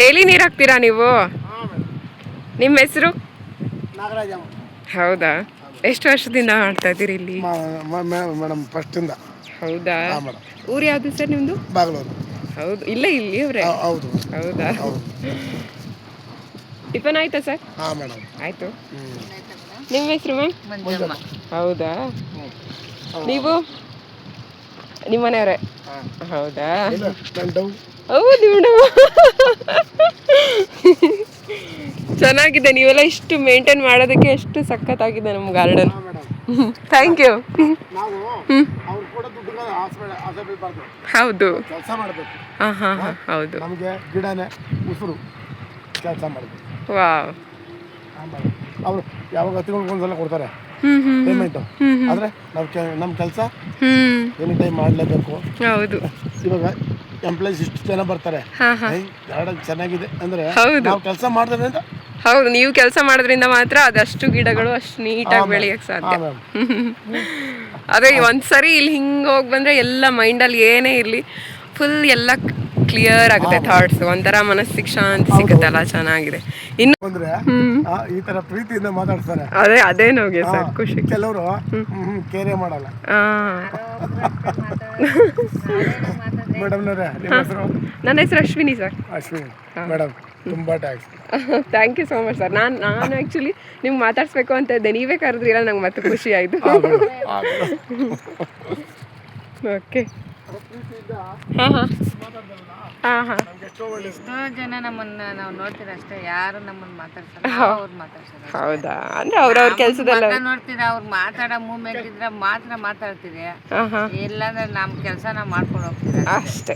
Daily ನೀರು ಹಾಕ್ತೀರಾ ನೀವು? ನಿಮ್ಮ ಹೆಸರು? ನಾಗರಾಜ. ಹೌದಾ, ಎಷ್ಟು ವರ್ಷದಿಂದ ಮಾಡ್ತಾ ಇದ್ದೀರಿ ಇಲ್ಲಿ? ಮೇಡಮ್ ಫಸ್ಟಿಂದ. ಹೌದಾ, ಊರು ಯಾವುದು ಸರ್ ನಿಮ್ಮದು? ಬಾಗ್ಲೂರು. ಹೌದು, ಇಲ್ಲೇ ಇಲ್ಲಿ ಅವರೇ? ಹೌದು. ಹೌದಾ, ಟಿಫನ್ ಆಯ್ತಾ ಸರ್? ಹಾಂ ಮೇಡಮ್ ಆಯಿತು. ನಿಮ್ಮ ಹೆಸರು ಮ್ಯಾಮ್? ಮಂಜಮ್ಮ. ಹೌದಾ, ನೀವು ನಿಮ್ಮ ಮನೆಯವರೇ? ಹೌದಾ, ಹೌದು ಮೇಡಮ್. ಚೆನ್ನಾಗಿದೆ, ನೀವೆಲ್ಲ ಇಷ್ಟು ಮೇಂಟೈನ್ ಮಾಡೋದಕ್ಕೆ ಎಷ್ಟು ಸಖತ್ತಾಗಿದೆ ನಮ್ಮ ಗಾರ್ಡನ್. Thank you. ಹೌದು, ಕೆಲಸ ಮಾಡಬೇಕು. ಹಾಂ ಹಾಂ ಹಾಂ, ಹೌದು. ನಮಗೆ ಗಿಡನೇ ಉಸಿರು, ಕೆಲಸ ಮಾಡಬೇಕು. ವಾವ್. ಅವರು ಯಾವಾಗ ತಿಂಗಳಿಗೊಂದ್ಸಲ ಕೊಡ್ತಾರೆ ಪೇಮೆಂಟು, ಆದರೆ ನಾವು ನಮ್ಮ ಕೆಲಸ ಎನಿ ಟೈಮ್ ಮಾಡಲೇಬೇಕು. ಹೌದು, ಇವಾಗ ಎಂಪ್ಲಾಯೀಸ್ ಇಷ್ಟು ಜನ ಬರ್ತಾರೆ, ಗಾರ್ಡನ್ ಚೆನ್ನಾಗಿದೆ ಅಂದರೆ ಹೌದು, ನಾವು ಕೆಲಸ ಮಾಡಿದ್ರೆ ಅಂತ. ಹೌದು, ನೀವು ಕೆಲಸ ಮಾಡೋದ್ರಿಂದ ಮಾತ್ರ ಅದಷ್ಟು ಗಿಡಗಳು ಅಷ್ಟು ನೀಟಾಗಿ ಬೆಳೆಯಕ್ಕೆ ಸಾಧ್ಯ. ಅದೇ ಒಂದ್ಸರಿ ಇಲ್ಲಿ ಹಿಂಗೆ ಹೋಗಿ ಬಂದರೆ ಎಲ್ಲ ಮೈಂಡಲ್ಲಿ ಏನೇ ಇರಲಿ ಫುಲ್ ಎಲ್ಲ ಕ್ಲಿಯರ್ ಆಗುತ್ತೆ, ಥಾಟ್ಸ್ ಒಂಥರ ಮನಸ್ಸಿಗೆ ಶಾಂತಿ ಸಿಗುತ್ತಲ್ಲ, ಚೆನ್ನಾಗಿದೆ. ಇನ್ನು ಅಂದ್ರೆ ಈ ತರ ಪ್ರೀತಿಯಿಂದ ಮಾತಾಡ್ತಾರೆ, ಅದೇ ನಮಗೆ ಸರ್ ಖುಷಿ. ಕೆಲವರು ಕೇರೆ ಮಾಡಲ್ಲ. ಮೇಡಮ್ನವರೇ, ನಿಮ್ಮ ಹೆಸರು? ನನ್ನ ಹೆಸರು ಅಶ್ವಿನಿ ಸರ್. ಅಶ್ವಿನಿ ಮೇಡಮ್, ತುಂಬ thanks. Thank you so much sir. ನಾನು ಆ್ಯಕ್ಚುಲಿ ನಿಮ್ಗೆ ಮಾತಾಡ್ಸ್ಬೇಕು ಅಂತ ಇದ್ದೆ, ನೀವೇ ಕರೆದ್ರಿಲ್ಲ, ನಂಗೆ ಮತ್ತೆ ಖುಷಿ ಆಯಿತು. ಓಕೆ. ಹಾಂ ಹಾಂ ಹಾಂ ಹಾಂ. ಎಷ್ಟೋ ಜನ ನಮ್ಮನ್ನ ನಾವು ನೋಡ್ತೀರ ಅಷ್ಟೇ, ಯಾರು ನಮ್ಮನ್ನ ಮಾತಾಡ್ಸಲ್ಲ, ಅವ್ರು ಮಾತಾಡ್ಸಲ್ಲ. ಹೌದಾ, ಅಂದ್ರೆ ಅವ್ರವ್ರ ಕೆಲಸದಲ್ಲ ನೋಡ್ತೀರಾ, ಅವ್ರು ಮಾತಾಡೋ ಮೂಮೆಂಟ್ ಇದ್ರೆ ಮಾತ್ರ ಮಾತಾಡ್ತೀರಿ, ಇಲ್ಲಾಂದ್ರೆ ನಮ್ಮ ಕೆಲಸ ನಾವು ಮಾಡ್ಕೊಂಡು ಹೋಗ್ತೀವಿ ಅಷ್ಟೇ.